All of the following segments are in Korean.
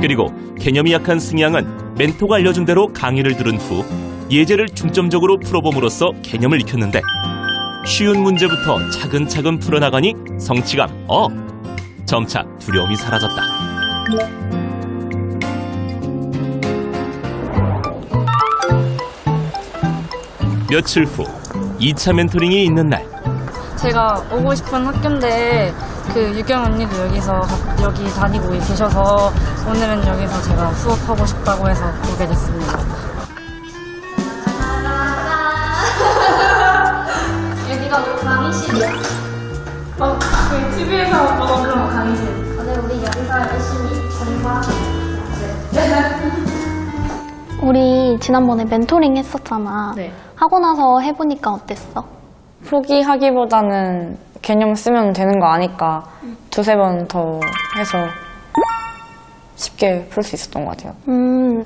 그리고 개념이 약한 승양은 멘토가 알려준 대로 강의를 들은 후 예제를 중점적으로 풀어봄으로써 개념을 익혔는데 쉬운 문제부터 차근차근 풀어나가니 성취감 점차 두려움이 사라졌다. 며칠 후 2차 멘토링이 있는 날, 제가 오고 싶은 학교인데 유경 언니도 여기 다니고 계셔서 오늘은 여기서 제가 수업하고 싶다고 해서 오게 됐습니다. 여기가 우리 강의실이야. TV에서 보던 그런 강의실. 오늘 우리 여기서 열심히 공부하고 우리 지난번에 멘토링 했었잖아. 네. 하고 나서 해보니까 어땠어? 포기하기보다는 개념 쓰면 되는 거 아니까 두세 번 더 해서 쉽게 풀 수 있었던 것 같아요.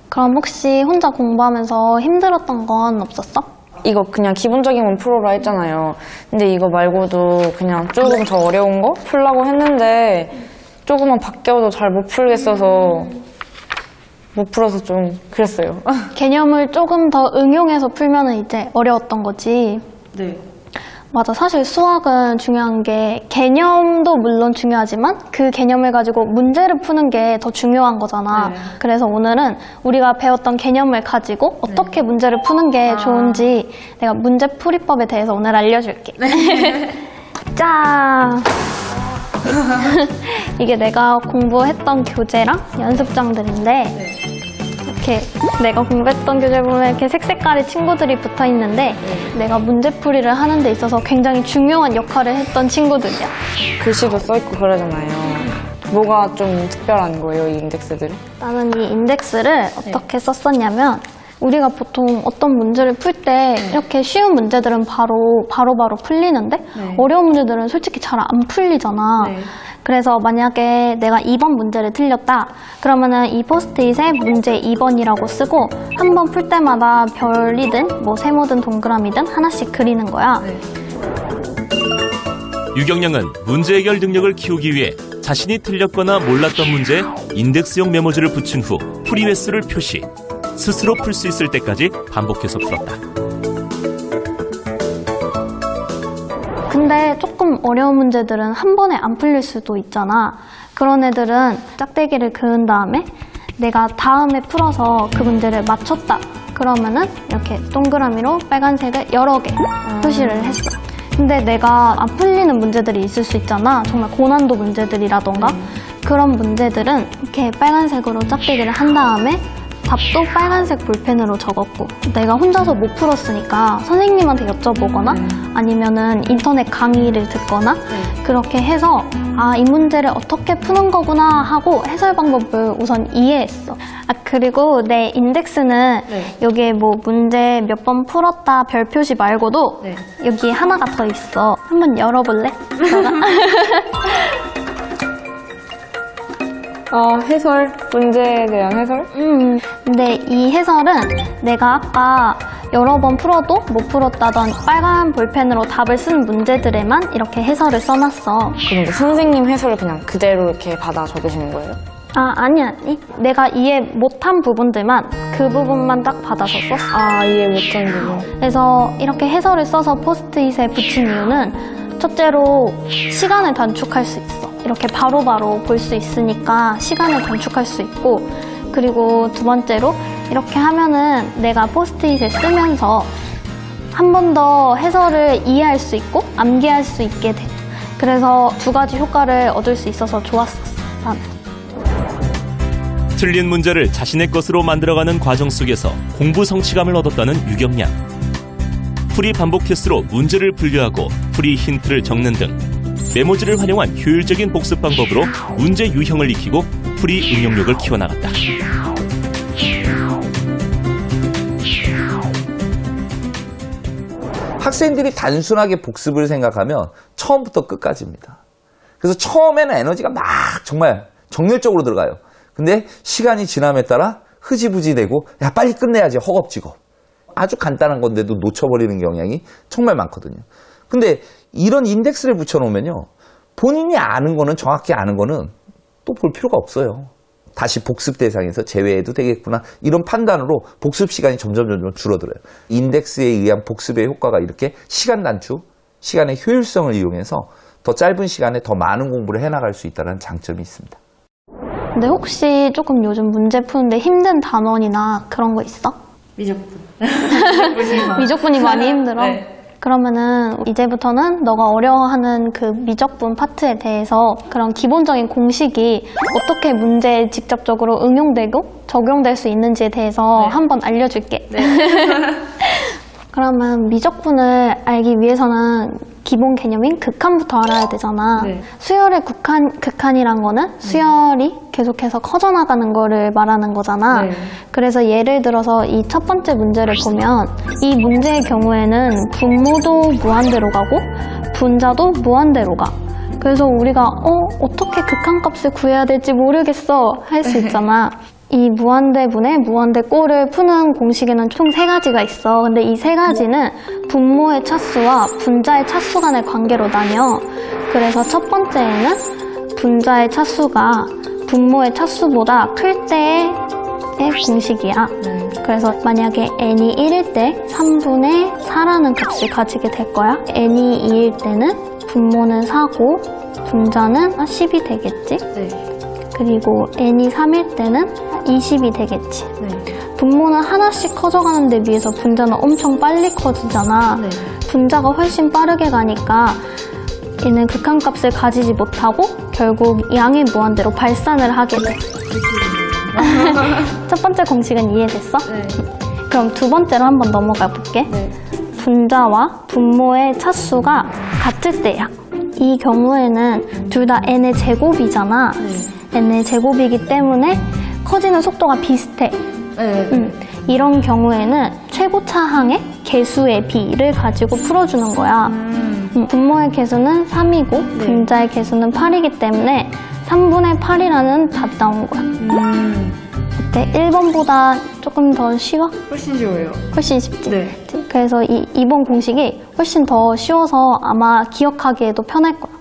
그럼 혹시 혼자 공부하면서 힘들었던 건 없었어? 이거 그냥 기본적인 건 풀어라 했잖아요. 근데 이거 말고도 그냥 조금 더 어려운 거 풀라고 했는데 조금만 바뀌어도 잘 못 풀겠어서 못 풀어서 좀 그랬어요. 개념을 조금 더 응용해서 풀면 이제 어려웠던 거지. 네. 맞아. 사실 수학은 중요한 게 개념도 물론 중요하지만 그 개념을 가지고 문제를 푸는 게 더 중요한 거잖아. 네. 그래서 오늘은 우리가 배웠던 개념을 가지고 어떻게 문제를 푸는 게 좋은지 내가 문제풀이법에 대해서 오늘 알려줄게. 짠! 이게 내가 공부했던 교재랑 연습장들인데 이렇게 내가 공부했던 교재 보면 이렇게 색깔의 친구들이 붙어 있는데 내가 문제풀이를 하는 데 있어서 굉장히 중요한 역할을 했던 친구들이야. 글씨도 써있고 그러잖아요. 뭐가 좀 특별한 거예요, 이 인덱스들은? 나는 이 인덱스를 어떻게 썼었냐면 우리가 보통 어떤 문제를 풀 때 이렇게 쉬운 문제들은 바로 풀리는데 어려운 문제들은 솔직히 잘 안 풀리잖아. 그래서 만약에 내가 2번 문제를 틀렸다 그러면은 이 포스트잇에 문제 2번이라고 쓰고 한 번 풀 때마다 별이든 뭐 세모든 동그라미든 하나씩 그리는 거야. 유경량은 문제 해결 능력을 키우기 위해 자신이 틀렸거나 몰랐던 문제에 인덱스용 메모지를 붙인 후 풀이 횟수를 표시, 스스로 풀 수 있을 때까지 반복해서 풀었다. 근데 조금 어려운 문제들은 한 번에 안 풀릴 수도 있잖아. 그런 애들은 짝대기를 그은 다음에 내가 다음에 풀어서 그 문제를 맞췄다. 그러면은 이렇게 동그라미로 빨간색을 여러 개 표시를 했어. 근데 내가 안 풀리는 문제들이 있을 수 있잖아. 정말 고난도 문제들이라던가 그런 문제들은 이렇게 빨간색으로 짝대기를 한 다음에 답도 빨간색 볼펜으로 적었고 내가 혼자서 못 풀었으니까 선생님한테 여쭤보거나 아니면은 인터넷 강의를 듣거나 그렇게 해서 이 문제를 어떻게 푸는 거구나 하고 해설 방법을 우선 이해했어. 그리고 내 인덱스는 여기에 뭐 문제 몇 번 풀었다 별 표시 말고도 여기 하나가 더 있어. 한번 열어볼래? 해설? 문제에 대한 해설? 근데 이 해설은 내가 아까 여러 번 풀어도 못 풀었다던 빨간 볼펜으로 답을 쓴 문제들에만 이렇게 해설을 써놨어. 그럼 선생님 해설을 그냥 그대로 이렇게 받아 적으시는 거예요? 아니. 내가 이해 못한 부분들만 그 부분만 딱 받아서 썼어. 이해 못한 부분. 그래서 이렇게 해설을 써서 포스트잇에 붙인 이유는 첫째로 시간을 단축할 수 있어. 이렇게 바로바로 볼 수 있으니까 시간을 단축할 수 있고 그리고 두 번째로 이렇게 하면은 내가 포스트잇에 쓰면서 한 번 더 해설을 이해할 수 있고 암기할 수 있게 돼. 그래서 두 가지 효과를 얻을 수 있어서 좋았었어. 나는. 틀린 문제를 자신의 것으로 만들어가는 과정 속에서 공부 성취감을 얻었다는 유경량. 풀이 반복 횟수로 문제를 분류하고 풀이 힌트를 적는 등 메모지를 활용한 효율적인 복습 방법으로 문제 유형을 익히고 풀이 응용력을 키워나갔다. 학생들이 단순하게 복습을 생각하면 처음부터 끝까지입니다. 그래서 처음에는 에너지가 막 정말 정열적으로 들어가요. 근데 시간이 지남에 따라 흐지부지 되고 빨리 끝내야지 허겁지겁. 아주 간단한 건데도 놓쳐버리는 경향이 정말 많거든요. 근데 이런 인덱스를 붙여놓으면요. 본인이 아는 거는 정확히 아는 거는 또 볼 필요가 없어요. 다시 복습 대상에서 제외해도 되겠구나. 이런 판단으로 복습 시간이 점점 줄어들어요. 인덱스에 의한 복습의 효과가 이렇게 시간 단축, 시간의 효율성을 이용해서 더 짧은 시간에 더 많은 공부를 해나갈 수 있다는 장점이 있습니다. 근데 혹시 조금 요즘 문제 푸는데 힘든 단원이나 그런 거 있어? 미적분. 미적분이 많이 힘들어? 네. 그러면은 이제부터는 너가 어려워하는 그 미적분 파트에 대해서 그런 기본적인 공식이 어떻게 문제에 직접적으로 응용되고 적용될 수 있는지에 대해서 한번 알려줄게. 그러면 미적분을 알기 위해서는 기본 개념인 극한부터 알아야 되잖아. 네. 수열의 극한이란 거는 수열이 계속해서 커져나가는 거를 말하는 거잖아. 네. 그래서 예를 들어서 이 첫 번째 문제를 보면 이 문제의 경우에는 분모도 무한대로 가고 분자도 무한대로 가. 그래서 우리가 어떻게 극한값을 구해야 될지 모르겠어 할 수 있잖아. 이 무한대분의 무한대꼴을 푸는 공식에는 총 3가지가 있어. 근데 이 3가지는 분모의 차수와 분자의 차수 간의 관계로 나뉘어. 그래서 첫 번째에는 분자의 차수가 분모의 차수보다 클 때의 공식이야. 그래서 만약에 n이 1일 때 3분의 4라는 값을 가지게 될 거야. n이 2일 때는 분모는 4고 분자는 10이 되겠지. 그리고 n이 3일 때는 20이 되겠지. 분모는 하나씩 커져가는 데 비해서 분자는 엄청 빨리 커지잖아. 분자가 훨씬 빠르게 가니까 얘는 극한값을 가지지 못하고 결국 양의 무한대로 발산을 하게 돼. 첫 번째 공식은 이해됐어? 그럼 두 번째로 한번 넘어가 볼게. 분자와 분모의 차수가 같을 때야. 이 경우에는 둘 다 n의 제곱이잖아. n의 제곱이기 때문에 커지는 속도가 비슷해. 이런 경우에는 최고차항의 개수의 비를 가지고 풀어주는 거야. 분모의 개수는 3이고 분자의 개수는 8이기 때문에 3분의 8이라는 답이 나온 거야. 어때? 1번보다 조금 더 쉬워? 훨씬 쉬워요. 훨씬 쉽지? 네. 그래서 2번 공식이 훨씬 더 쉬워서 아마 기억하기에도 편할 거야.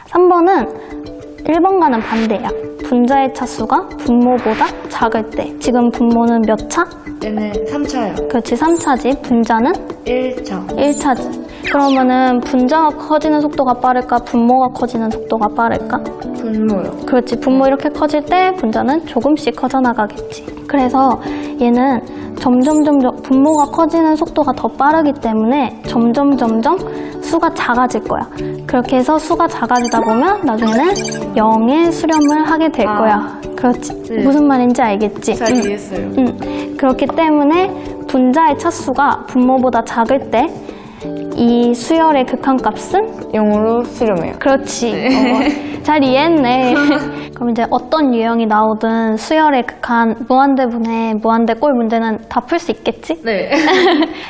3번은 1번과는 반대야. 분자의 차수가 분모보다 작을 때. 지금 분모는 몇 차? 얘는 3차요. 그렇지, 3차지. 분자는 1차. 1차지. 그러면은 분자가 커지는 속도가 빠를까? 분모가 커지는 속도가 빠를까? 분모요. 그렇지. 분모 이렇게 커질 때 분자는 조금씩 커져나가겠지. 그래서 얘는 점점 분모가 커지는 속도가 더 빠르기 때문에 점점 수가 작아질 거야. 그렇게 해서 수가 작아지다 보면 나중에는 0의 수렴을 하게 될 거야. 그렇지. 네. 무슨 말인지 알겠지? 잘 이해했어요. 그렇기 때문에 분자의 차수가 분모보다 작을 때 이 수열의 극한값은 0으로 수렴해요. 그렇지. 잘 이해했네. 그럼 이제 어떤 유형이 나오든 수열의 극한, 무한대분의 무한대꼴 문제는 다 풀 수 있겠지? 네.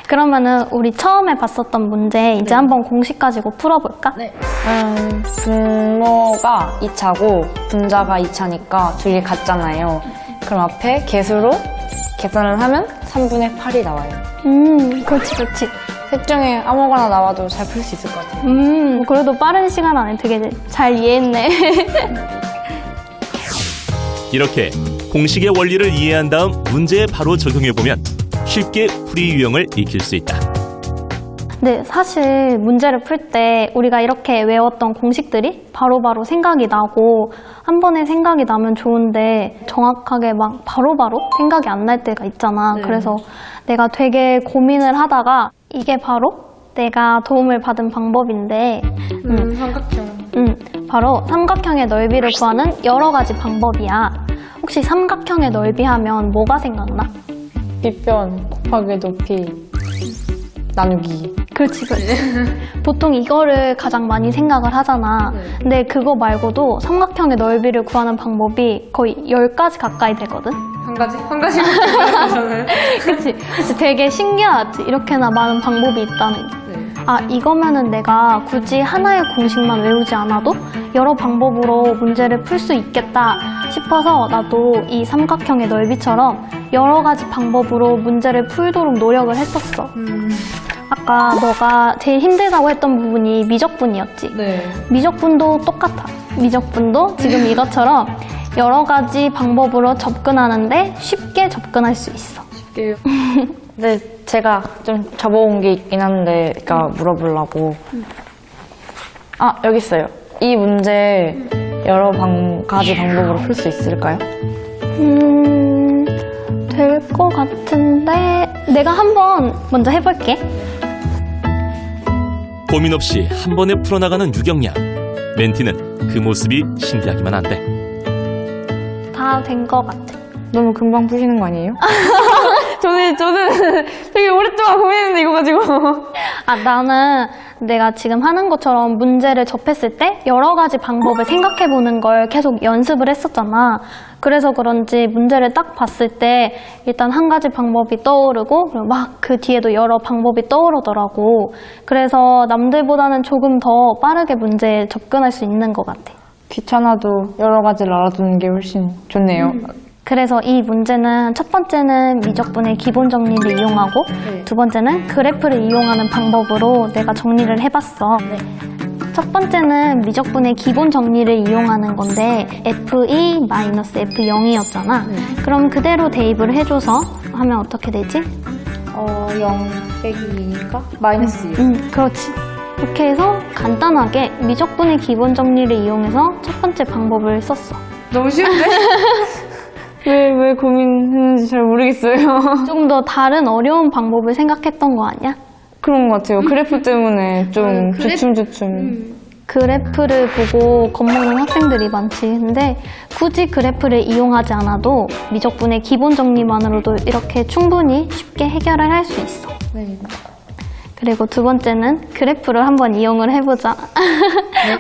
그러면은 우리 처음에 봤었던 문제 이제 한번 공식 가지고 풀어볼까? 네. 분모가 2차고 분자가 2차니까 둘이 같잖아요. 그럼 앞에 개수로 계산을 하면 3분의 8이 나와요. 그렇지. 셋 중에 아무거나 나와도 잘 풀 수 있을 것 같아요. 그래도 빠른 시간 안에 되게 잘 이해했네. 이렇게 공식의 원리를 이해한 다음 문제에 바로 적용해보면 쉽게 풀이 유형을 익힐 수 있다. 근데 사실 문제를 풀 때 우리가 이렇게 외웠던 공식들이 바로바로 생각이 나고 한 번에 생각이 나면 좋은데 정확하게 막 바로바로 생각이 안 날 때가 있잖아. 그래서 내가 되게 고민을 하다가 이게 바로 내가 도움을 받은 방법인데 삼각형. 바로 삼각형의 넓이를 구하는 여러 가지 방법이야. 혹시 삼각형의 넓이 하면 뭐가 생각나? 빗변 곱하기 높이 나누기. 그렇지. 보통 이거를 가장 많이 생각을 하잖아. 근데 그거 말고도 삼각형의 넓이를 구하는 방법이 거의 10가지 가까이 되거든. 한 가지 하잖아요. 그치? 되게 신기하지? 이렇게나 많은 방법이 있다는 게. 아, 이거면은 내가 굳이 하나의 공식만 외우지 않아도 여러 방법으로 문제를 풀 수 있겠다 싶어서 나도 이 삼각형의 넓이처럼 여러 가지 방법으로 문제를 풀도록 노력을 했었어. 아까 너가 제일 힘들다고 했던 부분이 미적분이었지? 네. 미적분도 똑같아. 미적분도 지금 이것처럼 여러 가지 방법으로 접근하는데 쉽게 접근할 수 있어. 근데 제가 좀 접어온 게 있긴 한데, 그러니까 물어보려고. 아, 여기 있어요. 이 문제 여러 가지 방법으로 풀 수 있을까요? 될 것 같은데 내가 한번 먼저 해볼게. 고민 없이 한 번에 풀어나가는 유경량. 멘티는 그 모습이 신기하기만 한데 다 된 것 같아. 너무 금방 푸시는 거 아니에요? 저는 되게 오랫동안 고민했는데 이거 가지고. 나는 내가 지금 하는 것처럼 문제를 접했을 때 여러 가지 방법을 생각해보는 걸 계속 연습을 했었잖아. 그래서 그런지 문제를 딱 봤을 때 일단 한 가지 방법이 떠오르고 그리고 막 그 뒤에도 여러 방법이 떠오르더라고. 그래서 남들보다는 조금 더 빠르게 문제에 접근할 수 있는 것 같아. 귀찮아도 여러 가지를 알아두는 게 훨씬 좋네요. 그래서 이 문제는 첫 번째는 미적분의 기본 정리를 이용하고 두 번째는 그래프를 이용하는 방법으로 내가 정리를 해봤어. 첫 번째는 미적분의 기본 정리를 이용하는 건데 F2 마이너스 F0이었잖아. 그럼 그대로 대입을 해줘서 하면 어떻게 되지? 0 빼기 2니까 마이너스 2. 그렇지. 이렇게 해서 간단하게 미적분의 기본 정리를 이용해서 첫 번째 방법을 썼어. 너무 쉬운데? 왜 고민했는지 잘 모르겠어요. 조금 더 다른 어려운 방법을 생각했던 거 아니야? 그런 것 같아요. 그래프 때문에 좀 주춤주춤. 그래프를 보고 겁먹는 학생들이 많지. 근데 굳이 그래프를 이용하지 않아도 미적분의 기본 정리만으로도 이렇게 충분히 쉽게 해결을 할 수 있어. 네. 그리고 두 번째는 그래프를 한번 이용을 해보자.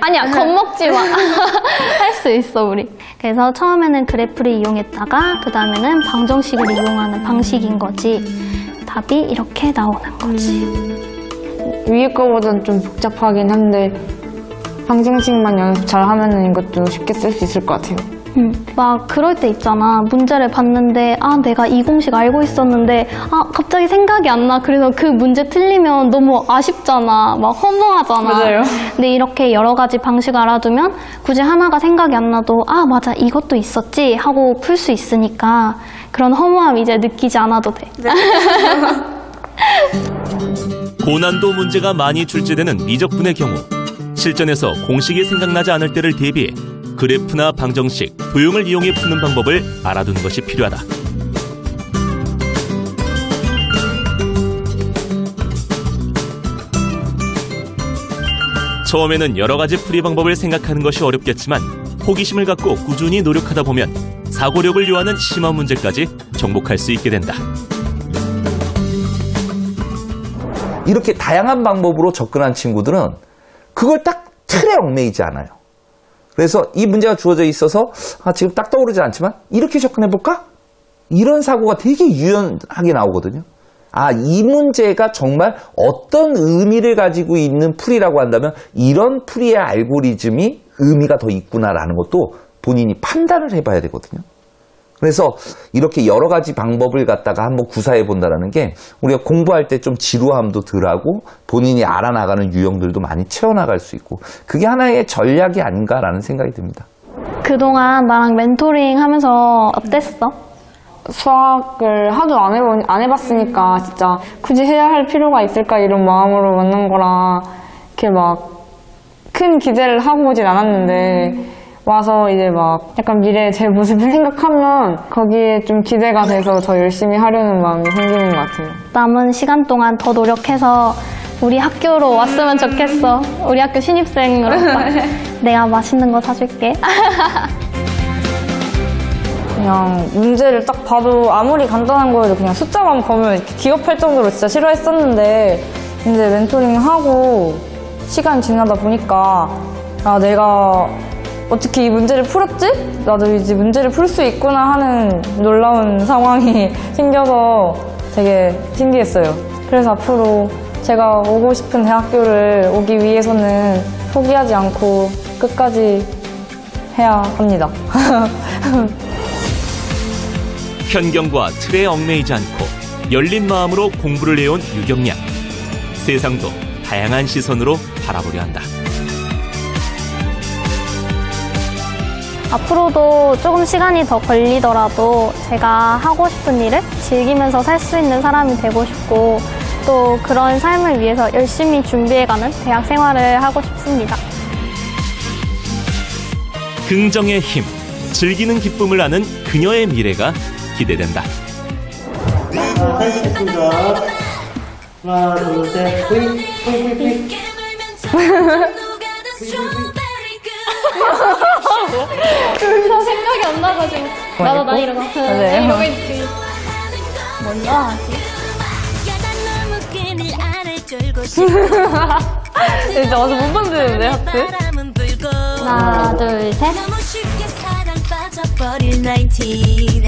아니야, 겁먹지 마. 할 수 있어, 우리. 그래서 처음에는 그래프를 이용했다가 그 다음에는 방정식을 이용하는 방식인 거지. 답이 이렇게 나오는 거지. 위에 거보단 좀 복잡하긴 한데 방정식만 연습 잘 하면은 이것도 쉽게 쓸 수 있을 것 같아요. 막 그럴 때 있잖아. 문제를 봤는데 내가 이 공식 알고 있었는데 갑자기 생각이 안 나. 그래서 그 문제 틀리면 너무 아쉽잖아. 막 허무하잖아. 맞아요. 근데 이렇게 여러 가지 방식 알아두면 굳이 하나가 생각이 안 나도 맞아 이것도 있었지 하고 풀 수 있으니까 그런 허무함 이제 느끼지 않아도 돼. 고난도 문제가 많이 출제되는 미적분의 경우 실전에서 공식이 생각나지 않을 때를 대비해 그래프나 방정식, 도형을 이용해 푸는 방법을 알아두는 것이 필요하다. 처음에는 여러 가지 풀이 방법을 생각하는 것이 어렵겠지만 호기심을 갖고 꾸준히 노력하다 보면 사고력을 요하는 심화 문제까지 정복할 수 있게 된다. 이렇게 다양한 방법으로 접근한 친구들은 그걸 딱 틀에 얽매이지 않아요. 그래서 이 문제가 주어져 있어서 지금 딱 떠오르지 않지만 이렇게 접근해볼까? 이런 사고가 되게 유연하게 나오거든요. 이 문제가 정말 어떤 의미를 가지고 있는 풀이라고 한다면 이런 풀이의 알고리즘이 의미가 더 있구나라는 것도 본인이 판단을 해봐야 되거든요. 그래서 이렇게 여러 가지 방법을 갖다가 한번 구사해 본다는 게 우리가 공부할 때 좀 지루함도 덜하고 본인이 알아나가는 유형들도 많이 채워나갈 수 있고 그게 하나의 전략이 아닌가라는 생각이 듭니다. 그동안 나랑 멘토링 하면서 어땠어? 수학을 하도 안 해봤으니까 진짜 굳이 해야 할 필요가 있을까 이런 마음으로 만난 거라 이렇게 막 큰 기대를 하고 오진 않았는데 와서 이제 막 약간 미래의 제 모습을 생각하면 거기에 좀 기대가 돼서 더 열심히 하려는 마음이 생기는 것 같아요. 남은 시간 동안 더 노력해서 우리 학교로 왔으면 좋겠어. 우리 학교 신입생으로. 내가 맛있는 거 사줄게. 그냥 문제를 딱 봐도 아무리 간단한 거여도 그냥 숫자만 보면 이렇게 기겁할 정도로 진짜 싫어했었는데 이제 멘토링하고 시간 지나다 보니까 내가 어떻게 이 문제를 풀었지? 나도 이제 문제를 풀 수 있구나 하는 놀라운 상황이 생겨서 되게 신기했어요. 그래서 앞으로 제가 오고 싶은 대학교를 오기 위해서는 포기하지 않고 끝까지 해야 합니다. 편견과 틀에 얽매이지 않고 열린 마음으로 공부를 해온 유경량. 세상도 다양한 시선으로 바라보려 한다. 앞으로도 조금 시간이 더 걸리더라도 제가 하고 싶은 일을 즐기면서 살 수 있는 사람이 되고 싶고 또 그런 삶을 위해서 열심히 준비해가는 대학 생활을 하고 싶습니다. 긍정의 힘, 즐기는 기쁨을 아는 그녀의 미래가 기대된다. 하겠습니다. 하나, 둘, 셋, 휙. 둘다 생각이 안 나가지고. 나도 나 이러고. 맞아요. 이러고 있지. 먼저 하지. 진짜 와서 못 만드는데, 하트? 하나, 둘, 셋. 너무 쉽게 사랑 빠져버릴 19